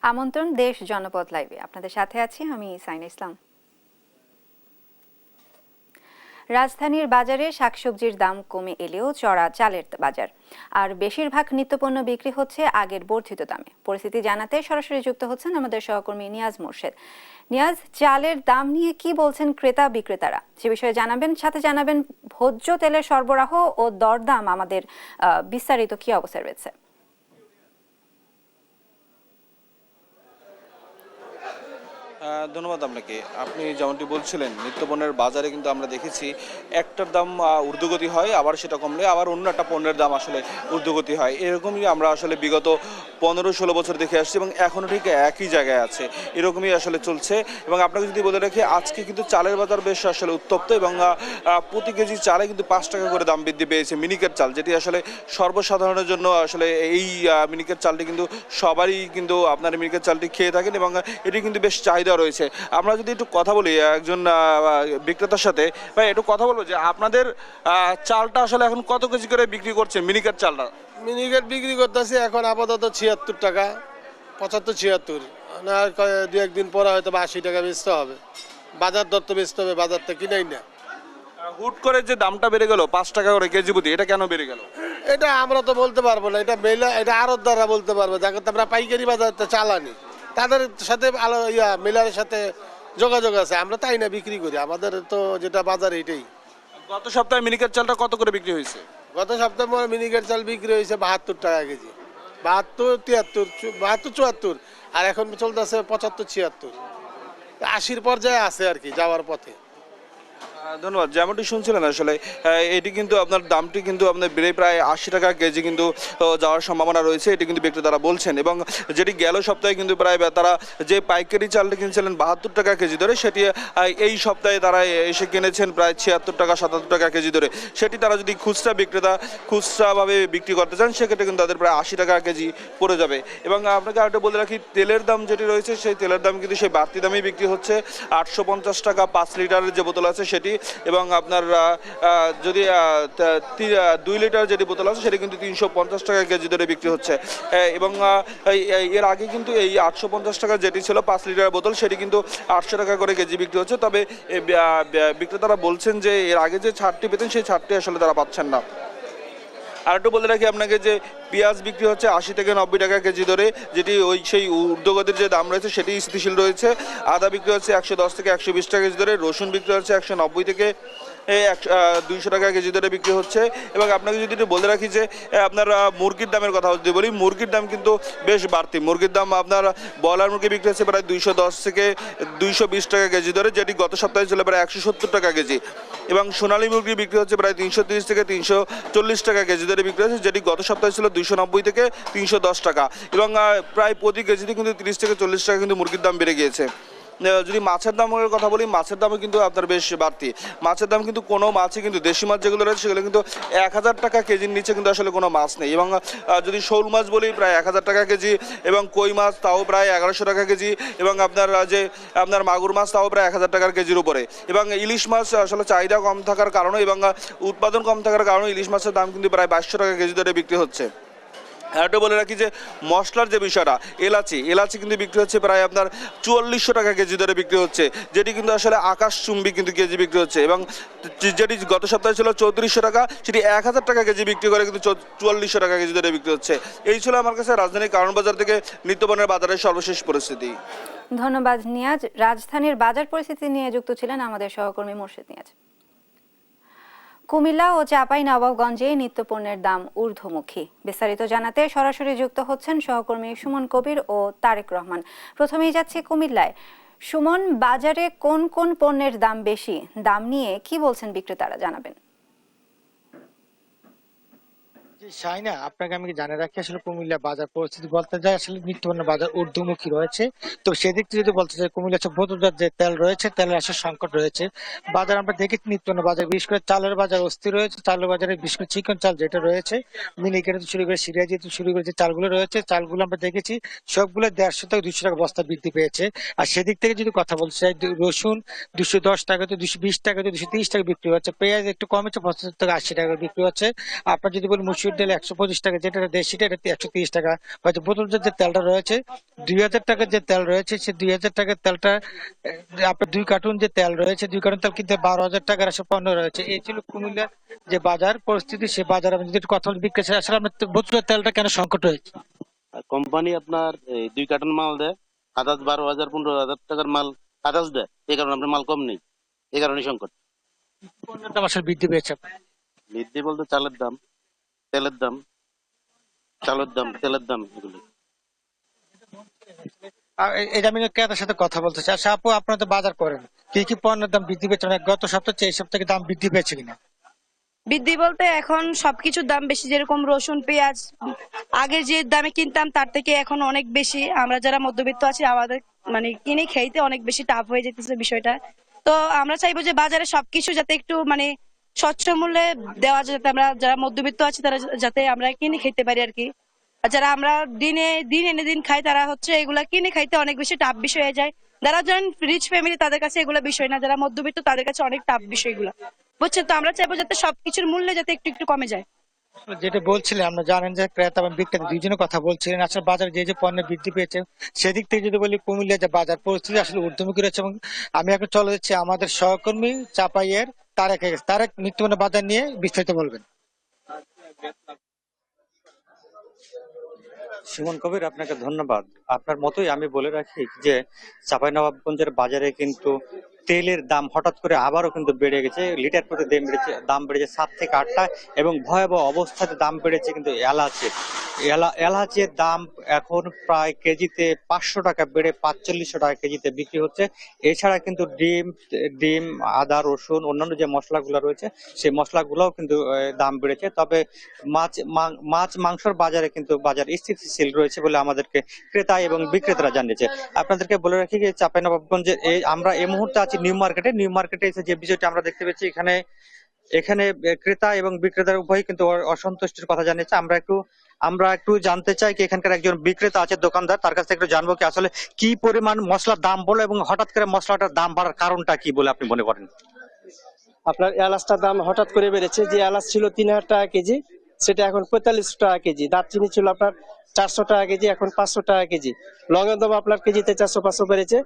আমন্ত্রণ দেশ জনপদ লাইভে আপনাদের সাথে আছি আমি সাইনা ইসলাম। রাজধানীর বাজারে শাকসবজির দাম কমে এলেও চড়া চালের বাজার, আর বেশিরভাগ নিত্যপণ্য বিক্রি হচ্ছে আগের বর্ধিত দামে। পরিস্থিতি জানাতে সরাসরি যুক্ত হচ্ছেন আমাদের সহকর্মী নিয়াজ মোর্শেদ। নিয়াজ, চালের দাম নিয়ে কি বলছেন ক্রেতা বিক্রেতারা সে বিষয়ে জানাবেন, সাথে জানাবেন ভোজ্য তেলের সরবরাহ ও দরদাম আমাদের বিস্তারিত কি অবস্থায় রয়েছে। ধন্যবাদ আপনাকে। আপনি যেমনটি বলছিলেন, নিত্যপণ্যের বাজারে কিন্তু আমরা দেখেছি একটার দাম ঊর্ধ্বগতি হয়, আবার সেটা কমলে আবার অন্য একটা পণ্যের দাম আসলে ঊর্ধ্বগতি হয়। এরকমই আমরা আসলে বিগত 15-16 বছর দেখে আসছি এবং এখনও ঠিক একই জায়গায় আছে, এরকমই আসলে চলছে। এবং আপনাকে যদি বলে রাখি, আজকে কিন্তু চালের বাজার বেশ আসলে উত্তপ্ত এবং প্রতি কেজি চালে কিন্তু 5 টাকা করে দাম বৃদ্ধি পেয়েছে। মিনিকেট চাল, যেটি আসলে সর্বসাধারণের জন্য আসলে এই মিনিকেট চালটি কিন্তু সবারই কিন্তু আপনার মিনিকেট চালটি খেয়ে থাকেন এবং এটি কিন্তু বেশ চাহিদা রয়েছে। আমরা যদি একটু কথা বলি একজন বিক্রেতার সাথে, ভাই একটু কথা বলবো যে আপনাদের চালটা আসলে এখন কত কেজি করে বিক্রি করছেন মিনিকেট চালটা? মিনিকেট বিক্রি করতেছি এখন আপাতত 76 টাকা, 75-76, না দু একদিন পরে হয়তো 80 টাকা বেচতে হবে। বাজার দর তো বেচতে হবে, বাজার তো কিনাই না। হুট করে যে দামটা বেড়ে গেল 5 টাকা করে কেজি প্রতি, এটা কেন বেড়ে গেল? এটা আমরা তো বলতে পারবো না, এটা মেলা, এটা আড়ত দ্বারা বলতে পারবো, যাকে আমরা পাইকারি বাজারতে চালানি, তাদের সাথে মেলারের সাথে যোগাযোগ আছে, আমরা তাই না বিক্রি করি, আমাদের তো যেটা বাজার এটাই। গত সপ্তাহে মিনিকেট চালটা কত করে বিক্রি হয়েছে? গত সপ্তাহে মিনিকেট চাল বিক্রি হয়েছে 72 টাকা কেজি, 72, 73, 72, 74, আর এখন চলতেছে 75-76, 80-র পর্যায়ে আছে আর কি, যাওয়ার পথে। ধন্যবাদ। যেমনটি শুনছিলেন আসলে এটি কিন্তু আপনার দামটি কিন্তু আপনার বেড়ে প্রায় 80 টাকা কেজি কিন্তু যাওয়ার সম্ভাবনা রয়েছে, এটি কিন্তু বিক্রেতারা বলছেন। এবং যেটি গেল সপ্তাহে কিন্তু প্রায় তারা যে পাইকারি চালটা কিনছিলেন 72 টাকা কেজি ধরে, সেটি এই সপ্তাহে তারা এসে কিনেছেন প্রায় 76 টাকা 77 টাকা কেজি ধরে। সেটি তারা যদি খুচরাভাবে বিক্রি করতে চান, সেক্ষেত্রে কিন্তু তাদের প্রায় 80 টাকা কেজি পড়ে যাবে। এবং আপনাকে আরেকটা বলে রাখি, তেলের দাম যেটি রয়েছে সেই তেলের দাম কিন্তু সেই বাড়তি দামেই বিক্রি হচ্ছে। 850 টাকা 5 লিটারের যে বোতল আছে সেটি, এবং আপনার যদি 2 লিটার যেটি বোতল আছে সেটি কিন্তু 350 টাকা কেজি ধরে বিক্রি হচ্ছে। এবং এর আগে কিন্তু এই 850 টাকা যেটি ছিল 5 লিটার বোতল, সেটি কিন্তু 800 টাকা করে কেজি বিক্রি হচ্ছে। তবে বিক্রেতারা বলছেন যে এর আগে যে ছাড়টি পেতেন সেই ছাড়টি আসলে তারা পাচ্ছেন না। আর একটু বলে রাখি আপনাকে যে পেঁয়াজ বিক্রি হচ্ছে 80 থেকে 90 টাকা কেজি ধরে, যেটি সেই ঊর্ধ্বগতির যে দাম রয়েছে সেটি স্থিতিশীল রয়েছে। আদা বিক্রি হচ্ছে 110 থেকে 120 টাকা কেজি ধরে, রসুন বিক্রি হচ্ছে 190 থেকে 200 টাকা কেজি ধরে বিক্রি হচ্ছে। এবং আপনাকে যদি একটু বলে রাখি যে আপনার মুরগির দামের কথা যদি বলি, মুরগির দাম কিন্তু বেশ বাড়তি। মুরগির দাম আপনার ব্রয়লার মুরগি বিক্রি হচ্ছে প্রায় 210 থেকে 220 টাকা কেজি ধরে, যেটি গত সপ্তাহে ছিল প্রায় 170 টাকা কেজি। এবং সোনালী মুরগি বিক্রি হচ্ছে প্রায় 330 থেকে 340 টাকা কেজি ধরে বিক্রি হচ্ছে, যেটি গত সপ্তাহে ছিল 290 থেকে 310 টাকা। এবং প্রায় প্রতি কেজিতে কিন্তু 30 থেকে 40 টাকা কিন্তু মুরগির দাম বেড়ে গিয়েছে। যদি মাছের দামের কথা বলি, মাছের দামও কিন্তু আপনার বেশ বাড়তি। মাছের দাম কিন্তু কোনো মাছই কিন্তু, দেশি মাছ যেগুলো রয়েছে সেগুলো কিন্তু 1000 টাকা কেজির নিচে কিন্তু আসলে কোনো মাছ নেই। এবং যদি শোল মাছ বলি প্রায় 1000 টাকা কেজি, এবং কই মাছ তাও প্রায় 1100 টাকা কেজি, এবং আপনার মাগুর মাছ তাও প্রায় 1000 টাকার কেজির উপরে। এবং ইলিশ মাছ আসলে চাহিদা কম থাকার কারণে এবং উৎপাদন কম থাকার কারণে ইলিশ মাছের দাম কিন্তু প্রায় 2200 টাকা কেজি ধরে বিক্রি হচ্ছে। এটা বলে রাখি যে মশলার যে বিষয়টা, এলাচি কিন্তু বিক্রি হচ্ছে প্রায় আপনার 4400 টাকা কেজি ধরে বিক্রি হচ্ছে, যেটি কিন্তু আসলে আকাশচুম্বী কিন্তু কেজি বিক্রি হচ্ছে। এবং যেটি গত সপ্তাহে ছিল 3400 টাকা, সেটি 1000 টাকা কেজি বিক্রি করে কিন্তু 4400 টাকা কেজি ধরে বিক্রি হচ্ছে। এই ছিল আমার কাছে রাজধানীর কারণ বাজার থেকে নিত্যপণ্যের বাজারের সর্বশেষ পরিস্থিতি। ধন্যবাদ নিয়াজ। রাজধানীর বাজার পরিস্থিতি নিয়ে যুক্ত ছিলেন আমাদের সহকর্মী মোর্শেদ নিয়াজ। কুমিল্লা ও চাঁপাইনবাবগঞ্জে নিত্যপণ্যের দাম ঊর্ধ্বমুখী। বিস্তারিত জানাতে সরাসরি যুক্ত হচ্ছেন সহকর্মী সুমন কবির ও তারেক রহমান। প্রথমেই যাচ্ছে কুমিল্লায়। সুমন, বাজারে কোন কোন পণ্যের দাম বেশি, দাম নিয়ে কি বলছেন বিক্রেতারা, জানাবেন। শাইনা, আপনাকে আমি জানিয়ে রাখি, আসলে কুমিল্লা বাজার পরিস্থিতি বলতে যায় আসলে নিত্যপণ্য বাজার ঊর্ধ্বমুখী রয়েছে। তো সেদিক থেকে যদি বলতে চাই, কুমিল্লা বোতলজাত যে তেল রয়েছে, তেলের আসলে সংকট রয়েছে। বাজার আমরা দেখেছি নিত্যপণ্য বাজার, বিশেষ করে চালের বাজার অস্থির রয়েছে। চালের বাজারে বিশেষ করে চিকন চাল যেটা রয়েছে, মিনিকেট শুরু করে সিরিয়াজি শুরু করে যে চালগুলো রয়েছে, চালগুলো আমরা দেখেছি সবগুলো 150 থেকে 200 টাকা বস্তা বৃদ্ধি পেয়েছে। আর সেদিক থেকে যদি কথা বলতে চাই, রসুন 210 টাকা থেকে 220 টাকা থেকে 230 টাকা বিক্রি হচ্ছে। পেঁয়াজ একটু কমেছে, 75 থেকে 80 টাকা বিক্রি হচ্ছে। আপনার যদি বলি মুসুর মসুর ডাল 125 টাকা, যেটা দেশিটা এটা 130 টাকা। হয়তো বোতলজাত যে তেলটা রয়েছে 2000 টাকার যে তেল রয়েছে, সেই 2000 টাকার তেলটা আপনার 2 কার্টুন যে তেল রয়েছে, 2 কার্টুন তেল কিন্তু 12,000 টাকার আসে পণ্য রয়েছে। এই ছিল কুমিল্লার যে বাজার পরিস্থিতি। সে বাজার আমি যদি একটু কথা বলি, বিক্রি আসলে আপনার বোতলের তেলটা কেন সংকট রয়েছে? কোম্পানি আপনার এই 2 কার্টন মাল দেয়, আদাজ 12,000 15,000 টাকার মাল আদাজ দেয়, এই কারণে আপনার মাল কম নেই, এই কারণে সংকট। পণ্যের দাম আসলে বৃদ্ধি পেয়েছে। বৃদ্ধি বলতে চালের দাম, তেলের দাম, চালের দাম, তেলের দাম, এগুলো। এটা আমি ক্রেতার সাথে কথা বলতে চাই। আচ্ছা আপু, আপনারা তো বাজার করেন, কি কি পণ্যের দাম বৃদ্ধি পেয়েছে? মানে গত সপ্তাহে চেয়ে এই সপ্তাহে দাম বৃদ্ধি পেয়েছে কিনা? বৃদ্ধি বলতে এখন সবকিছুর দাম বেশি, যেরকম রসুন পেঁয়াজ আগের যে দামে কিনতাম তার থেকে এখন অনেক বেশি। আমরা যারা মধ্যবিত্ত আছি আমাদের মানে কিনে খেতে অনেক বেশি টাফ হয়ে যেতেছে বিষয়টা। তো আমরা চাইবো যে বাজারে সবকিছু যাতে একটু মানে স্বচ্ছ মূল্যে দেওয়া যায়, যাতে আমরা যারা মধ্যবিত্ত আছি তারা যাতে আমরা কিনে খেতে পারি আর কি। আর যারা আমরা দিন এনে দিন খাই তারা হচ্ছে এগুলা কিনে খাইতে অনেক বেশি টাফ বিষয় হয়ে যায়। যারা ধরেন রিচ ফ্যামিলি তাদের কাছে এগুলো বিষয় না, যারা মধ্যবিত্ত তাদের কাছে অনেক টাফ বিষয় এগুলো, বুঝছেন? তো আমরা চাইবো যাতে সবকিছুর মূল্য যাতে একটু একটু কমে যায়। যেটা বলছিলেন, আমরা জানেন যে ক্রেতা এবং বিক্রেতা দুইজনের কথা বলছিলেন। আসলে বাজারে যে যে পণ্যের বৃদ্ধি পেয়েছে সেদিক থেকে যদি বলি, কুমিল্লার যে বাজার পরিস্থিতি আসলে ঊর্ধ্বমুখী রয়েছে। এবং আমি এখন চলে যাচ্ছি আমাদের সহকর্মী চাপাইয়ের তারেক নিত্যপণ্য বাজার নিয়ে বিস্তারিত বলবেন। সুমন কবির, আপনাকে ধন্যবাদ। আপনার মতোই আমি বলে রাখি যে চাঁপাইনবাবগঞ্জের বাজারে কিন্তু তেলের দাম হঠাৎ করে আবারও কিন্তু বেড়ে গেছে। লিটার প্রতি দাম বেড়েছে 7 থেকে 8 টাকা, এবং ভয়াবহ অবস্থাতে দাম বেড়েছে কিন্তু এলাচের দাম এখন প্রায় কেজিতে 500 টাকা বেড়ে 4500 টাকা কেজিতে বিক্রি হচ্ছে। এছাড়া কিন্তু ডিম, আদা, রসুন, অন্যান্য যে মশলাগুলো রয়েছে সেই মশলাগুলোও কিন্তু দাম বেড়েছে। তবে মাছ মাংসর বাজারে কিন্তু বাজার স্থিতিশীল রয়েছে বলে আমাদেরকে ক্রেতা এবং বিক্রেতারা জানিয়েছে। আপনাদেরকে বলে রাখি যে চাঁপাইনবাবগঞ্জে আমরা এই মুহূর্তে আছি নিউ মার্কেটে এসে যে বিষয়টি আমরা দেখতে পেয়েছি, এখানে ক্রেতা এবং বিক্রেতার উভয়ই কিন্তু অসন্তুষ্টির কথা জানিয়েছে। আমরা একটু জানতে চাই কি এখানকার একজন বিক্রেতা আছে, দোকানদার, তার কাছ থেকে একটু জানবো কি আসলে কি পরিমাণ মশলার দাম বলে এবং হঠাৎ করে মশলাটার দাম বাড়ার কারণটা কি বলে আপনি মনে করেন? আপনার এলাচটার দাম হঠাৎ করে বেড়েছে। যে এলাচ ছিল 3,000 টাকা কেজি, সেটা এখন 45 টাকা কেজি। দারচিনি ছিল আপনার 400 টাকা কেজি, এখন 500 টাকা কেজি। লংয়ের দাম আপনার কেজিতে 400-500 বেড়েছে।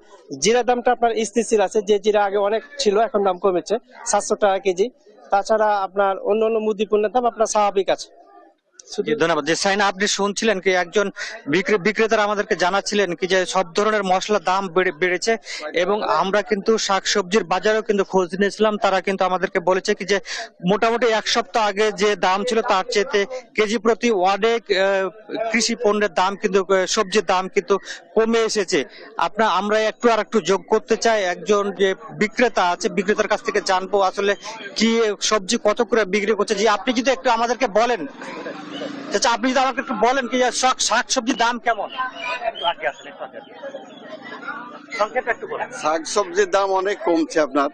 জিরা দামটা আপনার স্থিতিশীল আছে, যে জিরা আগে অনেক ছিল এখন দাম কমেছে, 700 টাকা কেজি। তাছাড়া আপনার অন্য মুদি পণ্যের দাম আপনার স্বাভাবিক আছে। ধন্যবাদ। যে সাইনা, আপনি শুনছিলেন কি একজন বিক্রেতারা আমাদেরকে জানাচ্ছিলেন কি যে সব ধরনের মশলার দাম বেড়েছে, এবং আমরা কিন্তু শাকসবজির বাজারেও কিন্তু খোঁজ নিয়েছিলাম। তারা কিন্তু আমাদেরকে বলেছে কি যে মোটামুটি 1 সপ্তাহ আগে যে দাম ছিল তার চেয়ে কেজি প্রতি অনেক কৃষি পণ্যের দাম কিন্তু সবজির দাম কিন্তু কমে এসেছে। আমরা একটু যোগ করতে চাই, একজন যে বিক্রেতা আছে বিক্রেতার কাছ থেকে জানবো আসলে কি সবজি কত করে বিক্রি করছে। যে আপনি যদি একটু আমাদেরকে বলেন, আচ্ছা আপনি যদি আমাকে একটু বলেন কি শাকসবজির দাম কেমন? শাকসবজির দাম অনেক কমছে। আপনার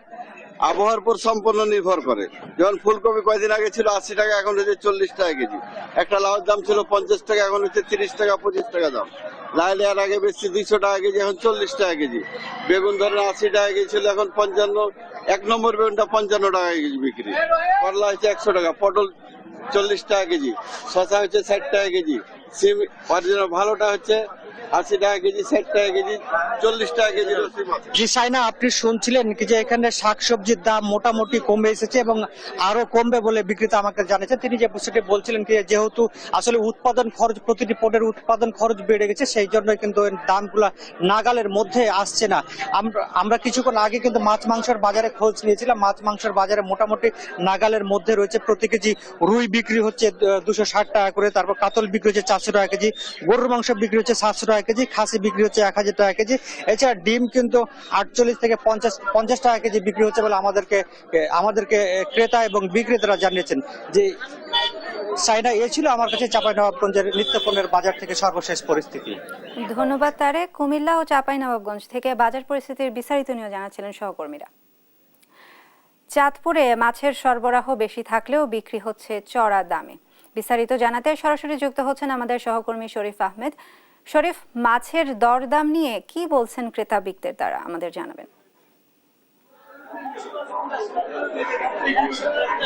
আবহাওয়ার উপর সম্পূর্ণ নির্ভর করে। যেমন ফুলকপি কয়দিন আগে ছিল 80 টাকা, এখন হচ্ছে 40 টাকা কেজি। একটা লাউর দাম ছিল 50 টাকা, এখন হচ্ছে 30 টাকা 25 টাকা দাম। লাল এর আগে বেশি 200 টাকা কেজি, এখন 40 টাকা কেজি। বেগুন ধরেন 80 টাকা কেজি ছিল, এখন 55। 1 নম্বর বেগুনটা 55 টাকা কেজি বিক্রি। করলা হচ্ছে 100 টাকা, পটল 40 টাকা কেজি, শসা হচ্ছে 60 টাকা কেজি, সিম অরিজিনাল ভালোটা হচ্ছে 80 টাকা কেজি, 60 টাকা কেজি, 40 টাকা কেজি। জি সাইনা, আপনি শুনছিলেন কি যে এখানে শাকসবজির দাম মোটামুটি কমে এসেছে এবং আরো কমবে বলে বিক্রেতা আমাকে জানিয়েছে। তিনি যে বিষয়টি বলছিলেন কি যেহেতু আসলে উৎপাদন খরচ, প্রতিটি পণ্যের উৎপাদন খরচ বেড়ে গেছে, সেই জন্য কিন্তু দামগুলা নাগালের মধ্যে আসছে না। আমরা কিছুক্ষণ আগে কিন্তু মাছ মাংসের বাজারে খোঁজ নিয়েছিলাম। মাছ মাংসের বাজারে মোটামুটি নাগালের মধ্যে রয়েছে। প্রতি কেজি রুই বিক্রি হচ্ছে 260 টাকা করে, তারপর কাতল বিক্রি হচ্ছে 400 টাকা কেজি, গরুর মাংস বিক্রি হচ্ছে 700 টাকা কেজি, খাসি বিক্রি হচ্ছে 1000 টাকা কেজি। এছাড়া ডিম কিন্তু 48 থেকে 50 টাকা কেজি বিক্রি হচ্ছে বলে আমাদেরকে ক্রেতা এবং বিক্রেতারা জানিয়েছেন। যে সাইনা, এ ছিল আমার কাছে চাঁপাইনবাবগঞ্জের নিত্যপণ্যের বাজার থেকে সর্বশেষ পরিস্থিতি। ধন্যবাদ তারেক। কুমিল্লা ও চাঁপাইনবাবগঞ্জ থেকে বাজার পরিস্থিতির বিস্তারিত নিয়ে জানাচ্ছিলেন সহকর্মীরা। চাঁদপুরে মাছের সরবরাহ বেশি থাকলেও বিক্রি হচ্ছে চড়া দামে। বিস্তারিত জানাতে সরাসরি যুক্ত হচ্ছেন আমাদের সহকর্মী শরীফ আহমেদ। শরীফ, মাছের দরদাম নিয়ে কি বলছেন ক্রেতা বিক্রেতারা, আমাদের জানাবেন।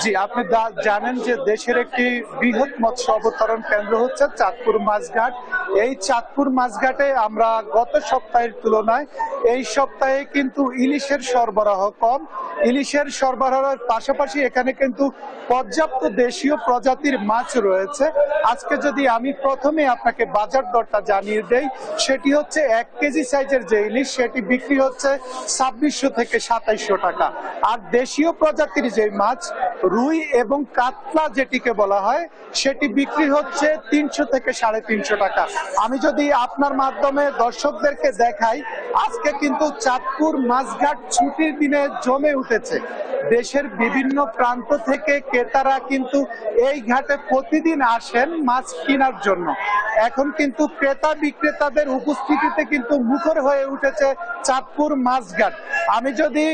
জি, আপনি জানেন যে দেশের একটি বৃহৎ মৎস্য অবতরণ কেন্দ্র হচ্ছে চাঁদপুর মাছঘাট। এই চাঁদপুর মাছঘাটে আমরা গত সপ্তাহের তুলনায় এই সপ্তাহে কিন্তু ইলিশের সরবরাহ কম। ইলিশের সরবরাহের পাশাপাশি এখানে কিন্তু পর্যাপ্ত দেশীয় প্রজাতির মাছ রয়েছে। আজকে যদি আমি প্রথমে আপনাকে বাজার দরটা জানিয়ে দেই, সেটি হচ্ছে 1 কেজি সাইজের যে ইলিশ সেটি বিক্রি হচ্ছে 2600 থেকে 2700 টাকা। আর দেশীয় প্রজাতির যে মাছ রুই এবং কাতলা যেটিকে বলা হয় সেটি বিক্রি হচ্ছে 300 থেকে 350 টাকা। আমি যদি আপনার মাধ্যমে দর্শকদেরকে দেখাই, আজকে কিন্তু চাঁদপুর মাছঘাট ছুটির দিনে জমে উঠেছে। দেশের বিভিন্ন প্রান্ত থেকে ক্রেতারা কিন্তু এই ঘাটে প্রতিদিন আসেন মাছ কেনার জন্য। এখন কিন্তু ক্রেতা বিক্রেতাদের উপস্থিতিতে কিন্তু মুখর হয়ে উঠেছে চাঁদপুর মাছঘাট। আমি যদি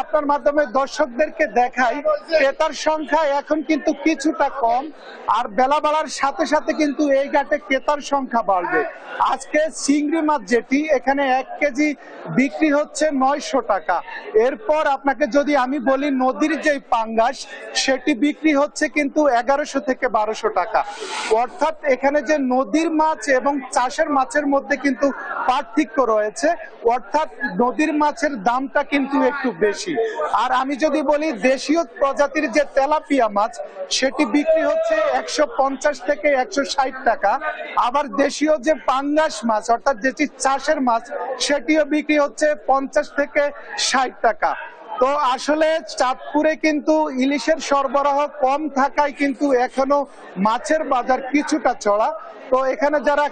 আপনার মাধ্যমে দর্শকদেরকে দেখাই, ক্রেতার সংখ্যা এখন কিন্তু কিছুটা কম, আর বেলা বাড়ার সাথে সাথে কিন্তু এই ঘাটে ক্রেতার সংখ্যা বাড়বে। আজকে চিংড়ি মাছ যেটি এখানে 1 কেজি বিক্রি হচ্ছে 900 টাকা। এরপর আপনাকে যদি আমি বলি নদীর যে পাঙ্গাস সেটি বিক্রি হচ্ছে কিন্তু 1100 থেকে 1200 টাকা। অর্থাৎ এখানে যে নদীর মাছ এবং চাষের মাছের মধ্যে কিন্তু পার্থক্য রয়েছে, অর্থাৎ নদীর মাছের দামটা কিন্তু একটু বেশি। আর আমি যদি বলি দেশীয় প্রজাতির যে তেলাপিয়া মাছ সেটি বিক্রি হচ্ছে 150 থেকে 160 টাকা। আবার দেশীয় যে পাঙ্গাস মাছ অর্থাৎ যেটি চাষের মাছ সেটিও বিক্রি হচ্ছে 50 থেকে 60 টাকা। তো আসলে চাঁদপুরে কিন্তু ইলিশের সরবরাহ কম থাকায় কিন্তু এখনো মাছের বাজার কিছুটা চড়া। তো এখানে যারা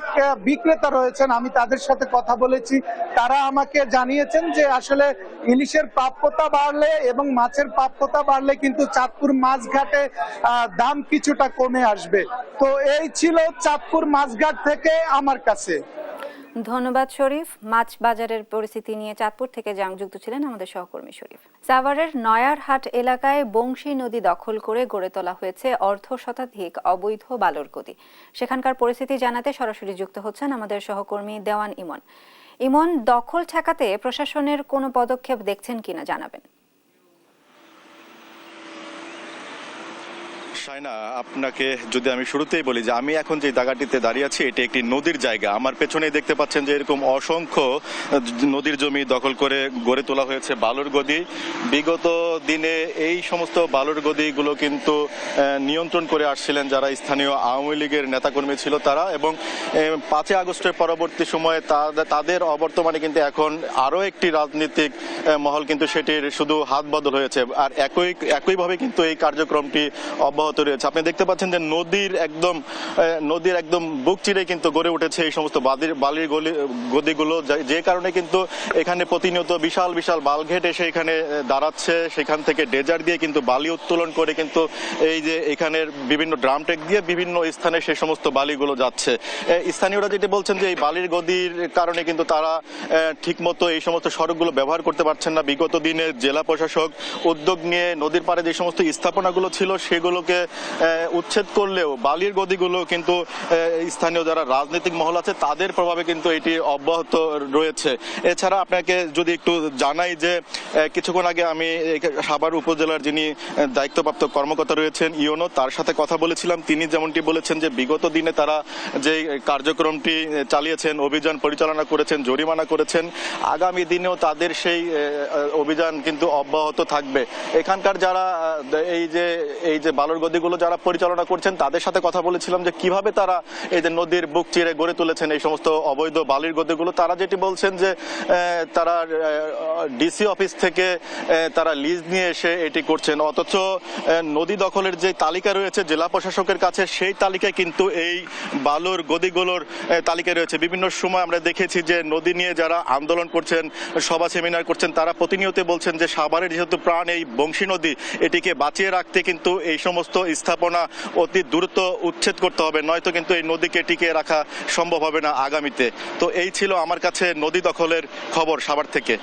বিক্রেতা রয়েছেন আমি তাদের সাথে কথা বলেছি, তারা আমাকে জানিয়েছেন যে আসলে ইলিশের প্রাপ্যতা বাড়লে এবং মাছের প্রাপ্যতা বাড়লে কিন্তু চাঁদপুর মাছঘাটে দাম কিছুটা কমে আসবে। তো এই ছিল চাঁদপুর মাছঘাট থেকে আমার কাছে। ধন্যবাদ শরীফ। মাছ বাজারের পরিস্থিতি নিয়ে চাঁদপুর থেকে যুক্ত ছিলেন আমাদের সহকর্মী শরীফ। সাভারের নয়ারহাট এলাকায় বংশী নদী দখল করে গড়ে তোলা হয়েছে অর্ধশতাধিক অবৈধ বালুর গদি। সেখানকার পরিস্থিতি জানাতে সরাসরি যুক্ত হচ্ছেন আমাদের সহকর্মী দেওয়ান ইমন। ইমন, দখল ঠেকাতে প্রশাসনের কোনো পদক্ষেপ দেখছেন কিনা জানাবেন। শাইনা, আপনাকে যদি আমি শুরুতেই বলি যে আমি এখন যে জায়গাটিতে দাঁড়িয়ে আছি এটি একটি নদীর জায়গা। আমার পেছনে দেখতে পাচ্ছেন যে এরকম অসংখ্য নদীর জমি দখল করে গড়ে তোলা হয়েছে বালুর গদি। বিগত দিনে এই সমস্ত বালুর গদিগুলো কিন্তু নিয়ন্ত্রণ করে আসছিলেন যারা স্থানীয় আওয়ামী লীগের নেতাকর্মী ছিল তারা, এবং 5 আগস্টের পরবর্তী সময়ে তাদের অবর্তমানে কিন্তু এখন আরও একটি রাজনৈতিক মহল কিন্তু সেটির শুধু হাত বদল হয়েছে। আর একইভাবে কিন্তু এই কার্যক্রমটি অব্যাহত রয়েছে। আপনি দেখতে পাচ্ছেন যে নদীর একদম বুক চিরে কিন্তু গড়ে উঠেছে এই সমস্ত বালির গদিগুলো, যে কারণে কিন্তু এখানে প্রতিনিয়ত বিশাল বিশাল বালঘেট এসে এখানে দাঁড়াচ্ছে। সেখান থেকে ডেজার দিয়ে কিন্তু বালি উত্তোলন করে কিন্তু এই যে এখানের বিভিন্ন ড্রাম ট্রেক দিয়ে বিভিন্ন স্থানে সেই সমস্ত বালিগুলো যাচ্ছে। স্থানীয়রা যেটি বলছেন যে এই বালির গদির কারণে কিন্তু তারা ঠিকমতো এই সমস্ত সড়কগুলো ব্যবহার করতে পারছেন না। বিগত দিনে জেলা প্রশাসক উদ্যোগ নিয়ে নদীর পাড়ে যে সমস্ত স্থাপনাগুলো ছিল সেগুলোকে উচ্ছেদ করলেও বালির গদিগুলো কিন্তু স্থানীয় যারা রাজনৈতিক মহল আছে তাদের প্রভাবে কিন্তু এটি অব্যাহত রয়েছে। এছাড়া আপনাকে যদি একটু জানাই যে কিছুক্ষণ আগে আমি সাভার উপজেলার যিনি দায়িত্বপ্রাপ্ত কর্মকর্তা রয়েছেন ইওনো, তার সাথে কথা বলেছিলাম। তিনি যেমনটি বলেছেন যে বিগত দিনে তারা যে কার্যক্রমটি চালিয়েছেন, অভিযান পরিচালনা করেছেন, জরিমানা করেছেন, আগামী দিনেও তাদের সেই অভিযান কিন্তু অব্যাহত থাকবে। এখানকার যারা এই যে বালুর গদিগুলো যারা পরিচালনা করছেন তাদের সাথে কথা বলেছিলাম যে কিভাবে তারা এই যে নদীর বুক চিরে গড়ে তুলেছেন এই সমস্ত অবৈধ বালির গদিগুলো। তারা যেটি বলছেন যে তারা ডিসি অফিস থেকে তারা লিজ নিয়ে এসে এটি করছেন, অথচ নদী দখলের যে তালিকা রয়েছে জেলা প্রশাসকের কাছে সেই তালিকায় কিন্তু এই বালুর গদিগুলোর তালিকা রয়েছে। বিভিন্ন সময় আমরা দেখেছি যে নদী নিয়ে যারা আন্দোলন করছেন, সভা সেমিনার করছেন, তারা প্রতিনিয়ত বলছেন যে সাভারের যেহেতু প্রাণ এই বংশী নদী, এটিকে বাঁচিয়ে রাখতে কিন্তু এই সমস্ত স্থাপনা অতি দ্রুত উচ্ছেদ করতে হবে, নয়তো কিন্তু এই নদীকে টিকিয়ে রাখা সম্ভব হবে না আগামীতে। তো এই ছিল আমার কাছে নদী দখলের খবর সাভার থেকে।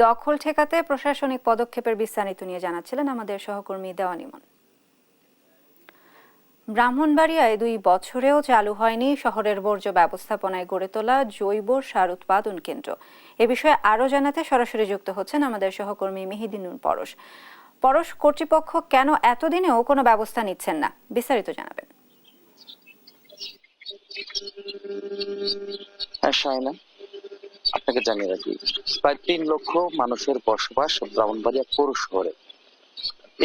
দখল ঠেকাতে প্রশাসনিক পদক্ষেপের বিস্তারিত নিয়ে জানাচ্ছিলেন আমাদের সহকর্মী দেওয়ান ইমন। ব্রাহ্মণবাড়িয়ায় 2 বছরেও চালু হয়নি শহরের বর্জ্য ব্যবস্থাপনায় গড়ে তোলা জৈব সার উৎপাদন কেন্দ্র। এ বিষয়ে আরও জানাতে সরাসরি যুক্ত হচ্ছেন আমাদের সহকর্মী মেহেদিনুর পরশ। পরশ, কর্তৃপক্ষ কেন এতদিনেও কোনো ব্যবস্থা নিচ্ছেন না, বিস্তারিত জানাবেন। শায়না, আপনাকে জানিয়ে রাখি, প্রায় 3 লক্ষ মানুষের বসবাস ব্রাহ্মণবাড়িয়া পৌর শহরে।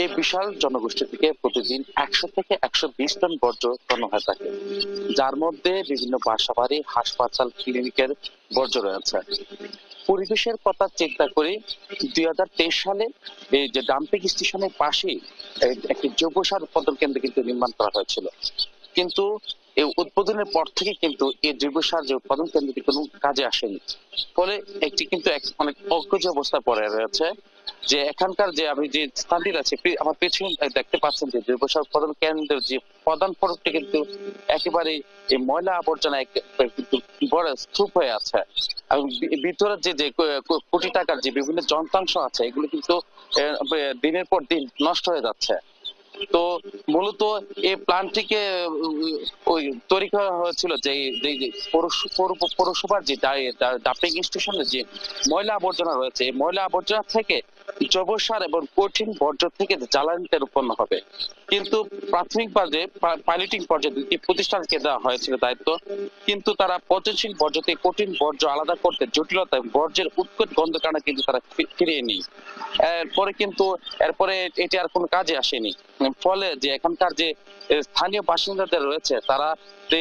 এই বিশাল জনগোষ্ঠী থেকে প্রতিদিন 100 থেকে 120 টন বর্জ্য উৎপন্ন হয়ে থাকে, যার মধ্যে বিভিন্ন বাসাবাড়ি, হাসপাতাল, ক্লিনিকের বর্জ্য রয়েছে। পরিবেশের কথা চিন্তা করে 2023 সালে এই যে ডাম্পিং স্টেশনের পাশেই একটি জৈব সার উৎপাদন কেন্দ্র কিন্তু নির্মাণ করা হয়েছিল, কিন্তু এই উদ্বোধনের পর থেকে কিন্তু এই জৈব সার যে উৎপাদন কেন্দ্রটি কোনো কাজে আসেনি। ফলে একটি কিন্তু অনেক অজ্ঞজ অবস্থা পড়ে রয়েছে। যে এখানকার যে আমি যে স্থানটি আছে আমার পেছনে দেখতে পাচ্ছেন যে জৈব সার উৎপাদন কেন্দ্রের যে প্রধান ফটকটি কিন্তু একেবারে এই ময়লা আবর্জনা কিন্তু বড় স্তূপ হয়ে আছে। এবং ভিতরে যে কোটি টাকার যে বিভিন্ন যন্ত্রাংশ আছে এগুলো কিন্তু দিনের পর দিন নষ্ট হয়ে যাচ্ছে। তো মূলত এই প্ল্যানটিকে ওই তৈরি করা হয়েছিল যে পৌরসভার যে ডাম্পিং স্টেশনের যে ময়লা আবর্জনা রয়েছে, এই ময়লা আবর্জনা থেকে জৈব সার এবং কঠিন বর্জ্য থেকে জ্বালানিতে উৎপন্ন হবে। কিন্তু প্রাথমিক পর্যায়ে পাইলটিং পর্যায়ে 2টি প্রতিষ্ঠানকে দেওয়া হয়েছিল দায়িত্ব, কিন্তু তারা পচনশীল বর্জ্য থেকে কঠিন বর্জ্য আলাদা করতে জটিলতা, বর্জ্যের উৎকট গন্ধ কারণে কিন্তু তারা ফিরিয়ে নেই। এরপরে এটি আর কোনো কাজে আসেনি। ফলে যে এখানকার যে স্থানীয় বাসিন্দাদের রয়েছে তারা যে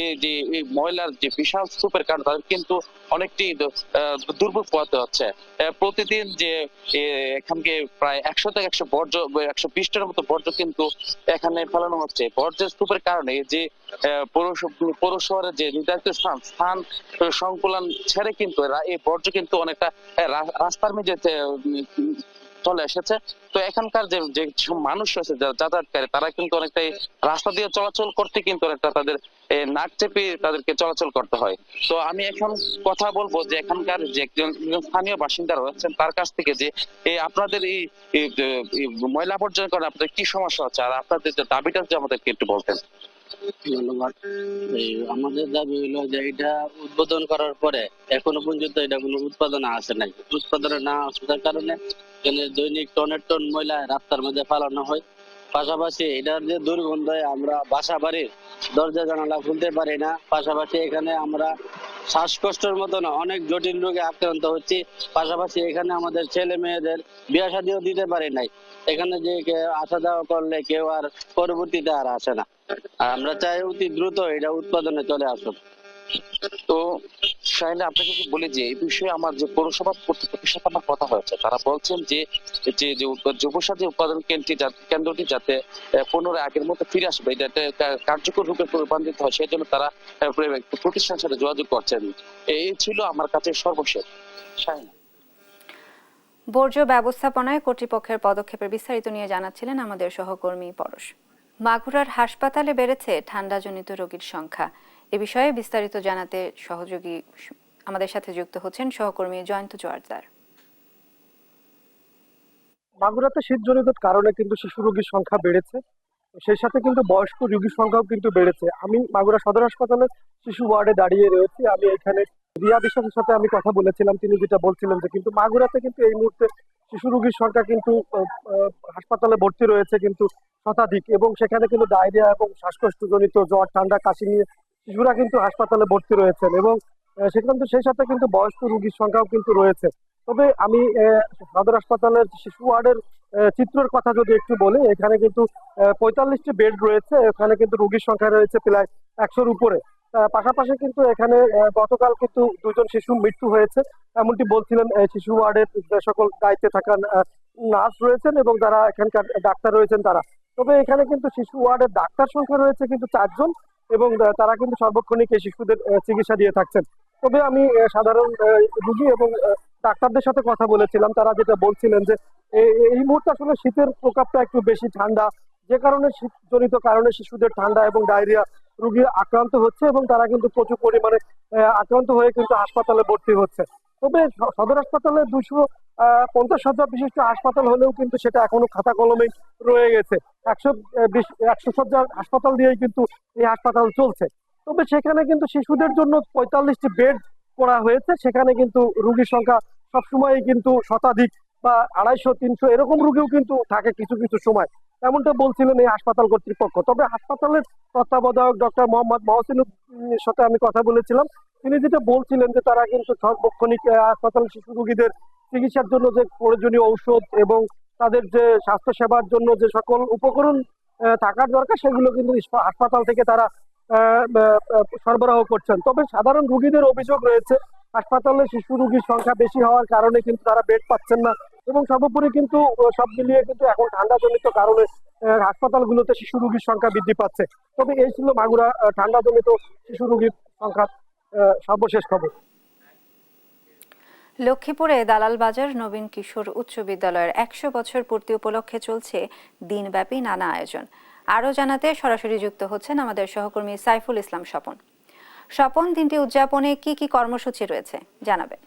এই ময়লার যে বিশাল স্তূপের কারণে তাদের কিন্তু অনেকটি দুর্ভোগ পোহাতে হচ্ছে। প্রতিদিন যে এখানকে প্রায় 100 থেকে 120 টনের মতো বর্জ্য কিন্তু এখানে ফেলানো হচ্ছে। বর্জ্যের স্তূপের কারণে যে পৌরশহরের যে নির্ধারিত স্থান সংকুলন ছেড়ে কিন্তু এই বর্জ্য কিন্তু অনেকটা রাস্তার মেঝেতে চলে এসেছে। তো এখানকার যে মানুষ রয়েছে যারা যাতায়াতকারী তারা কিন্তু অনেকটাই রাস্তা দিয়ে চলাচল করতে কিন্তু অনেকটা তাদের নাক চেপে তাদেরকে চলাচল করতে হয়। তো আমি এখন কথা বলবো যে এখানকার যে একজন স্থানীয় বাসিন্দা রয়েছেন তার কাছ থেকে যে আপনাদের এই ময়লা আবর্জনা কারণে আপনাদের কি সমস্যা হচ্ছে আর আপনাদের যে দাবিটা যে আমাদেরকে একটু বলতেন। ধন্যবাদ। আমাদের দাবি হলো যে এটা উদ্বোধন করার পরে এখনো পর্যন্ত এটা কোনো উৎপাদনে আসে নাই। উৎপাদনে না আসার কারণে দৈনিক টনের টন ময়লা রাস্তার মধ্যে ফেলানো হয়। পাশাপাশি এটার যে দুর্গন্ধে আমরা বাসা বাড়ির দরজা জানালা খুলতে পারি না। পাশাপাশি এখানে আমরা শ্বাসকষ্টের মতন অনেক জটিল রোগে আক্রান্ত হচ্ছি। পাশাপাশি এখানে আমাদের ছেলে মেয়েদের বিয়ে শাদীও দিতে পারি নাই। এখানে যে আসা যাওয়া করলে কেউ আর পরবর্তীতে আর আসে না। আর আমরা চাই অতি দ্রুত এটা উৎপাদনে চলে আসুক। তো শাহিনা, আপনাকে কি বলি যে এই বিষয়ে আমার যে পৌরসভা কর্তৃপক্ষের সাথে আমার কথা হয়েছে, তারা বলছেন যে জৈব সার যে উৎপাদন কেন্দ্রটি যাতে পুনরায় আগের মতো ফিরে আসবে, যাতে কার্যকর রূপে রূপান্তরিত হয় সেই জন্য তারা প্রতিষ্ঠানের সাথে যোগাযোগ করছেন। এই ছিল আমার কাছে সর্বশেষ। শাহিনা, বর্জ্য ব্যবস্থাপনায় কর্তৃপক্ষের পদক্ষেপের বিস্তারিত নিয়ে জানাচ্ছিলেন আমাদের সহকর্মী পরশ। মাগুরার হাসপাতালে বেড়েছে ঠান্ডাজনিত রোগীর সংখ্যা। এ বিষয়ে বিস্তারিত জানাতে সহযোগী আমাদের সাথে যুক্ত হচ্ছেন সহকর্মী জয়ন্ত জোয়ারদার। মাগুরাতে শীতজনিত কারণে কিন্তু শিশু রোগীর সংখ্যা বেড়েছে, সেই সাথে কিন্তু বয়স্ক রোগীর সংখ্যাও কিন্তু বেড়েছে। আমি মাগুরা সদর হাসপাতালে শিশু ওয়ার্ডে দাঁড়িয়ে রয়েছি। আমি এখানে রিয়া বিশ্বাসের সাথে আমি কথা বলেছিলাম, তিনি যেটা বলছিলেন যে কিন্তু মাগুরাতে কিন্তু এই মুহূর্তে শিশু রোগীর সংখ্যা কিন্তু হাসপাতালে ভর্তি রয়েছে কিন্তু শতাধিক, এবং সেখানে কিন্তু ডায়রিয়া এবং শ্বাসকষ্টজনিত জ্বর, ঠান্ডা, কাশি নিয়ে শিশুরা কিন্তু হাসপাতালে ভর্তি রয়েছেন, এবং সেখানে সেই সাথে কিন্তু বয়স্ক রোগীর সংখ্যাও কিন্তু রয়েছে। তবে আমি সদর হাসপাতালের শিশু ওয়ার্ডের চিত্রের কথা যদি একটু বলি, এখানে কিন্তু 45টি বেড রয়েছে, এখানে কিন্তু রোগীর সংখ্যা রয়েছে প্রায় 100-র উপরে। পাশাপাশি কিন্তু এখানে গতকাল কিন্তু 2জন শিশুর মৃত্যু হয়েছে, এমনটি বলছিলেন শিশু ওয়ার্ডের যে সকল দায়িত্বে থাকা নার্স রয়েছেন এবং যারা এখানকার ডাক্তার রয়েছেন তারা। তবে এখানে কিন্তু শিশু ওয়ার্ডের ডাক্তার সংখ্যা রয়েছে কিন্তু 4জন, এবং তারা কিন্তু সার্বক্ষণিক এই শিশুদের চিকিৎসা দিয়ে থাকছেন। তবে আমি সাধারণ রোগী এবং ডাক্তারদের সাথে কথা বলেছিলাম, তারা যেটা বলছিলেন যে এই মুহূর্তে আসলে শীতের প্রকোপটা একটু বেশি, ঠান্ডা, যে কারণে শীতজনিত কারণে শিশুদের ঠান্ডা এবং ডায়রিয়া রোগী আক্রান্ত হচ্ছে, এবং তারা কিন্তু প্রচুর পরিমাণে আক্রান্ত হয়ে কিন্তু হাসপাতালে ভর্তি হচ্ছে। তবে সদর হাসপাতালে 50 শয্যা বিশিষ্ট হাসপাতাল হলেও কিন্তু সেটা এখনো খাতা কলমে রয়ে গেছে। 100 শয্যার হাসপাতাল দিয়েই কিন্তু এই হাসপাতাল চলছে। তবে সেখানে কিন্তু শিশুদের জন্য 45টি বেড করা হয়েছে। সেখানে কিন্তু রোগীর সংখ্যা সবসময় কিন্তু শতাধিক বা 250-300 এরকম রোগীও কিন্তু থাকে কিছু কিছু সময়, এমনটা বলছিলেন এই হাসপাতাল কর্তৃপক্ষ। তবে হাসপাতালের তত্ত্বাবধায়ক ডক্টর মোহাম্মদ মহসিনের সাথে আমি কথা বলেছিলাম। তিনি যেটা বলছিলেন যে তারা কিন্তু সার্বক্ষণিক হাসপাতাল শিশু রোগীদের চিকিৎসার জন্য যে প্রয়োজনীয় ঔষধ এবং তাদের যে স্বাস্থ্য সেবার জন্য যে সকল উপকরণ থাকার দরকার সেগুলো কিন্তু হাসপাতাল থেকে তারা সরবরাহ করছেন। তবে সাধারণ রোগীদের অভিযোগ রয়েছে হাসপাতালে শিশু রোগীর সংখ্যা বেশি হওয়ার কারণে কিন্তু তারা বেড পাচ্ছেন না এবং সর্বোপরি কিন্তু সব মিলিয়ে কিন্তু এখন ঠান্ডাজনিত কারণে হাসপাতালগুলোতে শিশু রোগীর সংখ্যা বৃদ্ধি পাচ্ছে। তবে এই ছিল মাগুরা ঠান্ডাজনিত শিশু রোগীর সংখ্যা সর্বশেষ খবর। লক্ষ্মীপুরে দালাল বাজার নবীন কিশোর উচ্চ বিদ্যালয়ের 100 বছর পূর্তি উপলক্ষে চলছে দিনব্যাপী নানা আয়োজন। আরও জানাতে সরাসরি যুক্ত হচ্ছেন আমাদের সহকর্মী সাইফুল ইসলাম স্বপন। স্বপন, দিনটি উদযাপনে কি কি কর্মসূচি রয়েছে জানাবেন?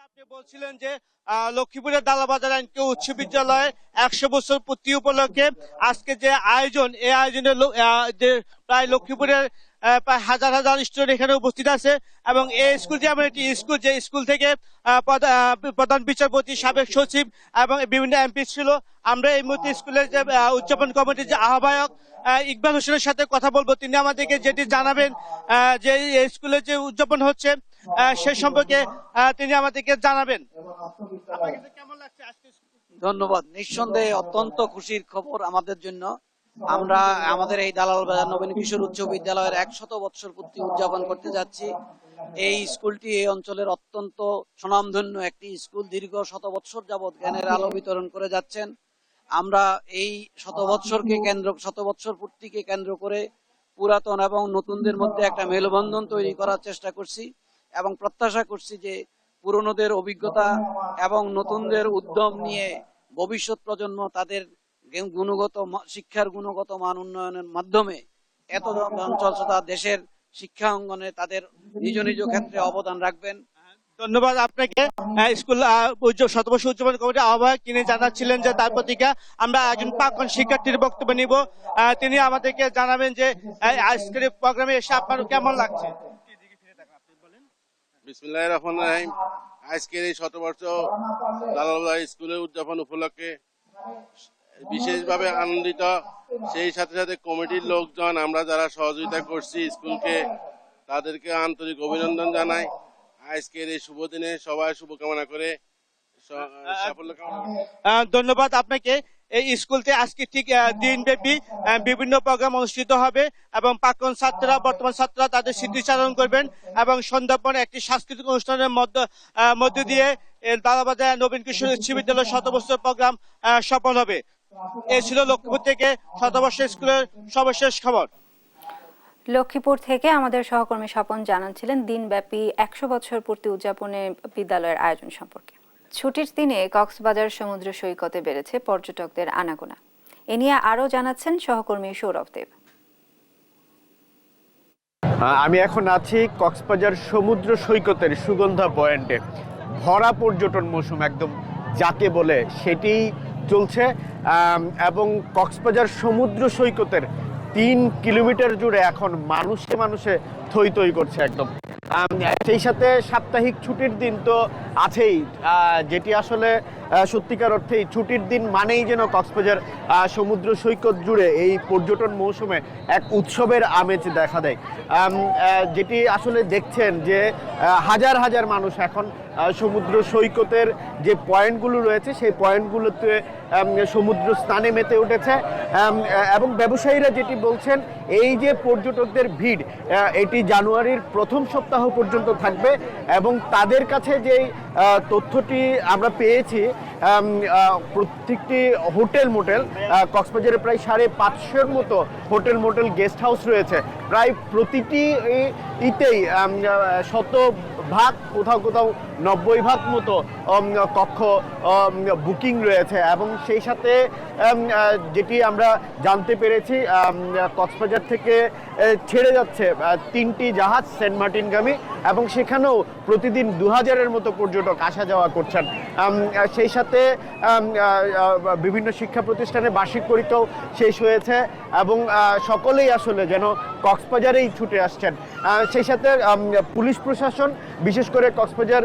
আপনি বলছিলেন যে লক্ষ্মীপুরের দালাবাজার উচ্চ বিদ্যালয়ে 100 বছর পূর্তি উপলক্ষে আজকে যে আয়োজন, এই আয়োজনে যে প্রায় লক্ষ্মীপুরের প্রায় হাজার হাজার স্টুডেন্ট এখানে উপস্থিত আছে এবং এই স্কুলটি এমন একটি স্কুল যে স্কুল থেকে প্রধান বিচারপতি, সাবেক সচিব এবং বিভিন্ন এমপি ছিল। আমরা এই মুহূর্তে স্কুলের যে উদযাপন কমিটির যে আহ্বায়ক ইকবাল হোসেনের সাথে কথা বলবো। তিনি আমাদেরকে যেটি জানাবেন যে এই স্কুলে যে উদযাপন হচ্ছে সে সম্পর্কে তিনি আমাদেরকে জানাবেন। কেমন লাগছে আজকে? ধন্যবাদ। নিঃসন্দেহে অত্যন্ত খুশির খবর আমাদের জন্য। আমরা আমাদের এই দালাল বাজার নবীন কিশোর উচ্চ বিদ্যালয়ের 100 বছর পূর্তি উদযাপন করতে যাচ্ছি। এই স্কুলটি এই অঞ্চলের অত্যন্ত স্বনামধন্য একটি স্কুল। দীর্ঘ 100 বছর যাবৎ জ্ঞানের আলো বিতরণ করে যাচ্ছেন। আমরা এই 100 বছর পূর্তিকে কেন্দ্র করে পুরাতন এবং নতুনদের মধ্যে একটা মেলবন্ধন তৈরি করার চেষ্টা করছি এবং প্রত্যাশা করছি যে পুরনোদের অভিজ্ঞতা এবং নতুনদের উদ্যম নিয়ে ভবিষ্যৎ প্রজন্ম তাদের শিক্ষার গুণগত মান উন্নয়নের মাধ্যমে এত অঞ্চল তথা দেশের শিক্ষা অঙ্গনে তাদের নিজ নিজ ক্ষেত্রে অবদান রাখবেন। ধন্যবাদ আপনাকে। স্কুল 100 বছর উদযাপন কমিটির আহ্বায়ক তিনি জানাচ্ছিলেন যে তার প্রতিজ্ঞা। আমরা একজন প্রাক্তন শিক্ষার্থীর বক্তব্য নিব, তিনি আমাদেরকে জানাবেন যে আজকের প্রোগ্রামে এসে আপনার কেমন লাগছে। বিসমিল্লাহির রহমানির রহিম। আজকের এই 100 বছর দালাল স্কুলের উদযাপন উপলক্ষে বিশেষভাবে আনন্দিত। সেই সাথে সাথে কমিটির লোকজন, আমরা যারা সহযোগিতা করছি স্কুলকে, তাদেরকে আন্তরিক অভিনন্দন জানাই। আজকের এই শুভ দিনে সবাই শুভকামনা করে সাফল্য কামনা করি। ধন্যবাদ আপনাকে। এই স্কুলতে আজকে ঠিক দিনব্যাপী বিভিন্ন প্রোগ্রাম অনুষ্ঠিত হবে এবং প্রাক্তন ছাত্ররা, বর্তমান ছাত্ররা তাদের স্মৃতিচারণ করবেন এবং সন্ধ্যাপন একটি সাংস্কৃতিক অনুষ্ঠানের মধ্য দিয়ে দালাবাজার নবীন কিশোর উচ্চ বিদ্যালয়ের 100 বছর প্রোগ্রাম সফল হবে। এই ছিল লক্ষ্মীপুর থেকে 100 বছর স্কুলের সর্বশেষ খবর। লক্ষ্মীপুর থেকে আমাদের সহকর্মী স্বপন জানাচ্ছিলেন দিনব্যাপী 100 বছর পূর্তি উদযাপনে বিদ্যালয়ের আয়োজন সম্পর্কে। ছুটির দিনে কক্সবাজার সমুদ্র সৈকতে বেড়েছে পর্যটকদের আনাগোনা। এ নিয়ে আরও জানাচ্ছেন সহকর্মী সৌরভ দেব। আমি এখন আছি কক্সবাজার সমুদ্র সৈকতের সুগন্ধা পয়েন্টে। ভরা পর্যটন মৌসুম একদম যাকে বলে সেটি চলছে এবং কক্সবাজার সমুদ্র সৈকতের 3 কিলোমিটার জুড়ে এখন মানুষে থই থই করছে একদম। সেই সাথে সাপ্তাহিক ছুটির দিন তো আছেই, যেটি আসলে সত্যিকার অর্থে এই ছুটির দিন মানেই যেন কক্সবাজার সমুদ্র সৈকত জুড়ে এই পর্যটন মৌসুমে এক উৎসবের আমেজ দেখা দেয়। যেটি আসলে দেখছেন যে হাজার হাজার মানুষ এখন সমুদ্র সৈকতের যে পয়েন্টগুলো রয়েছে সেই পয়েন্টগুলোতে সমুদ্র স্নানে মেতে উঠেছে এবং ব্যবসায়ীরা যেটি বলছেন এই যে পর্যটকদের ভিড় এটি জানুয়ারির প্রথম সপ্তাহ পর্যন্ত থাকবে এবং তাদের কাছে যেই তথ্যটি আমরা পেয়েছি প্রত্যেকটি হোটেল মোটেল কক্সবাজারে প্রায় 550-এর মতো হোটেল মোটেল গেস্ট হাউস রয়েছে। প্রায় প্রতিটি ইতেই 100% কোথাও কোথাও 90% মতো কক্ষ বুকিং রয়েছে এবং সেই সাথে যেটি আমরা জানতে পেরেছি কক্সবাজার থেকে ছেড়ে যাচ্ছে 3টি জাহাজ সেন্ট মার্টিনগামী এবং সেখানেও প্রতিদিন 2000-এর মতো পর্যটক আসা যাওয়া করছেন। সেই সাথে বিভিন্ন শিক্ষা প্রতিষ্ঠানে বার্ষিক পরীক্ষাও শেষ হয়েছে এবং সকলেই আসলে যেন কক্সবাজারেই ছুটে আসছেন। সেই সাথে পুলিশ প্রশাসন বিশেষ করে কক্সবাজার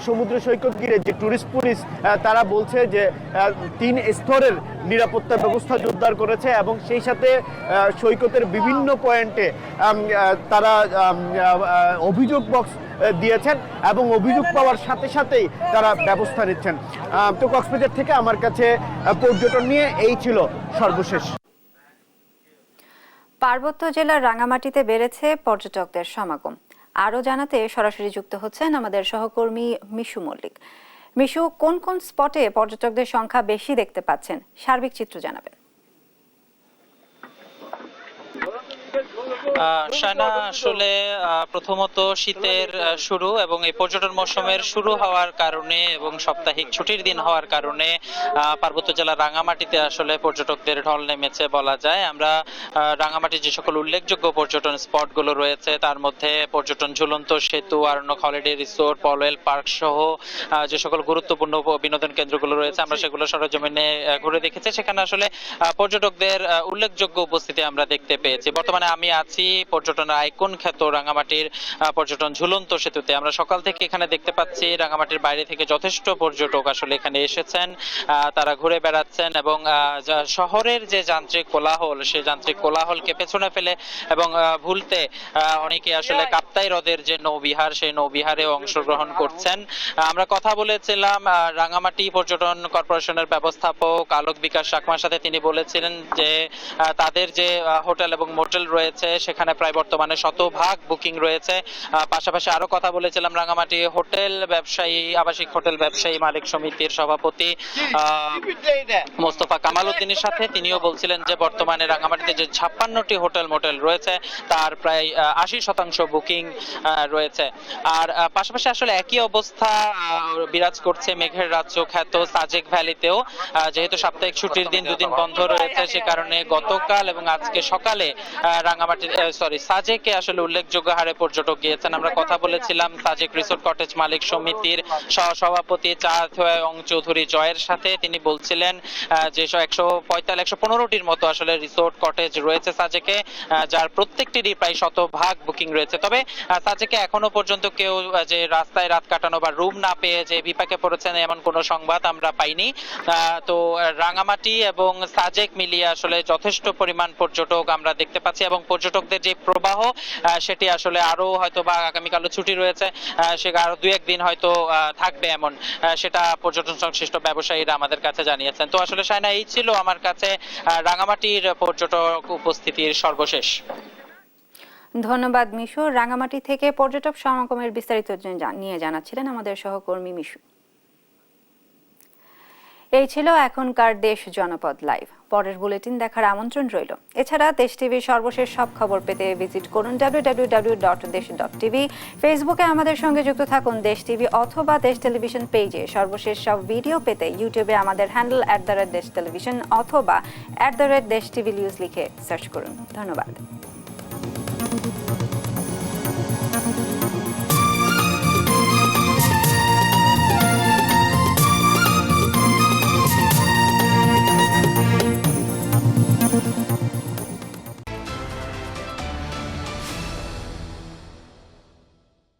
সমুদ্র সৈকত ঘিরে যে ট্যুরিস্ট পুলিশ তারা বলছে যে 3 স্তরের নিরাপত্তা ব্যবস্থা জোরদার করেছে এবং সেই সাথে সৈকতের বিভিন্ন পয়েন্টে তারা অভিযোগ বক্স দিয়েছেন এবং অভিযোগ পাওয়ার সাথে সাথেই তারা ব্যবস্থা নিচ্ছেন। তো কক্সবাজার থেকে আমার কাছে পর্যটন নিয়ে এই ছিল সর্বশেষ। পার্বত্য জেলার রাঙামাটিতে বেড়েছে পর্যটকদের সমাগম। আরও জানাতে সরাসরি যুক্ত হচ্ছেন আমাদের সহকর্মী মিশু মল্লিক। মিশু, কোন কোন স্পটে পর্যটকদের সংখ্যা বেশি দেখতে পাচ্ছেন, সার্বিক চিত্র জানাবেন। শায়না, আসলে প্রথমত শীতের শুরু এবং এই পর্যটন মৌসুমের শুরু হওয়ার কারণে এবং সাপ্তাহিক ছুটির দিন হওয়ার কারণে পার্বত্য জেলার রাঙামাটিতে আসলে পর্যটকদের ঢল নেমেছে বলা যায়। আমরা রাঙামাটির যে সকল উল্লেখযোগ্য পর্যটন স্পটগুলো রয়েছে তার মধ্যে পর্যটন ঝুলন্ত সেতু, Aranyak holiday resort, Polwel park সহ যে সকল গুরুত্বপূর্ণ বিনোদন কেন্দ্রগুলো রয়েছে আমরা সেগুলো সরেজমিনে ঘুরে দেখেছি। সেখানে আসলে পর্যটকদের উল্লেখযোগ্য উপস্থিতি আমরা দেখতে পেয়েছি। বর্তমানে আমি আছি পর্যটনের আইকন খ্যাত রাঙামাটির পর্যটন ঝুলন্ত সেতুতে। আমরা সকাল থেকে এখানে দেখতে পাচ্ছি রাঙামাটির বাইরে থেকে যথেষ্ট পর্যটক আসলে এখানে এসেছেন, তারা ঘুরে বেড়াচ্ছেন এবং শহরের যে যান্ত্রিক কোলাহল সেই যান্ত্রিক কোলাহলকে পেছনে ফেলে এবং ভুলতে অনেকে আসলে কাপ্তাই হ্রদের যে নৌবিহার সেই নৌবিহারে অংশগ্রহণ করছেন। আমরা কথা বলেছিলাম রাঙামাটি পর্যটন কর্পোরেশনের ব্যবস্থাপক আলোক বিকাশ চাকমার সাথে। তিনি বলেছিলেন যে তাদের যে হোটেল এবং মোটেল রয়েছে সেখানে প্রায় বর্তমানে 100% বুকিং রয়েছে। পাশাপাশি আরো কথা বলেছিলাম রাঙামাটি হোটেল ব্যবসায়ী আবাসিক হোটেল ব্যবসায়ী মালিক সমিতির সভাপতি মোস্তফা কামাল উদ্দিনের সাথে। তিনিও বলছিলেন যে বর্তমানে রাঙামাটিতে যে 56টি হোটেল মোটেল রয়েছে তার প্রায় 80% বুকিং রয়েছে। আর পাশাপাশি আসলে একই অবস্থা বিরাজ করছে মেঘের রাজ্য খ্যাত সাজেক ভ্যালিতেও। যেহেতু সাপ্তাহিক ছুটির দিন দুদিন বন্ধ রয়েছে সে কারণে গতকাল এবং আজকে সকালে রাঙামাটি সাজেকে আসলে উল্লেখযোগ্য হারে পর্যটক গিয়েছেন। আমরা কথা বলেছিলাম সাজেক রিসোর্ট কটেজ মালিক সমিতির সভাপতি অং চৌধুরী জয়ের সাথে। তিনি বলছিলেন যে 115-115টির মতো আসলে রিসোর্ট কটেজ রয়েছে সাজেকে, যার প্রত্যেকটিরই প্রায় 100% বুকিং রয়েছে। তবে সাজেকে এখনো পর্যন্ত কেউ যে রাস্তায় রাত কাটানো বা রুম না পেয়ে যে বিপাকে পড়েছেন এমন কোনো সংবাদ আমরা পাইনি। তো রাঙামাটি এবং সাজেক মিলিয়ে আসলে যথেষ্ট পরিমাণ পর্যটক আমরা দেখতে পাচ্ছি এবং পর্যটকদের যে প্রবাহ সেটি আসলে আরো হয়তো বা আগামীকালও ছুটি রয়েছে সে আরো 2-1 দিন হয়তো থাকবে এমন সেটা পর্যটন সংশ্লিষ্ট ব্যবসায়ীরা আমাদের কাছে জানিয়েছেন। তো আসলে শায়না, এই ছিল আমার কাছে রাঙামাটির পর্যটক উপস্থিতির সর্বশেষ। ধন্যবাদ মিশু। রাঙামাটি থেকে পর্যটক সমাগমের বিস্তারিত নিয়ে জানাচ্ছিলেন আমাদের সহকর্মী মিশু। এই ছিল এখনকার দেশ জনপদ লাইভ। পরের বুলেটিন দেখার আমন্ত্রণ রইল। এছাড়া দেশ টিভির সর্বশেষ সব খবর পেতে ভিজিট করুন www.desh.tv। ফেসবুকে আমাদের সঙ্গে যুক্ত থাকুন দেশ টিভি অথবা দেশ টেলিভিশন পেজে। সর্বশেষ সব ভিডিও পেতে ইউটিউবে আমাদের হ্যান্ডেল @desh television অথবা @desh tv news লিখে সার্চ করুন। ধন্যবাদ।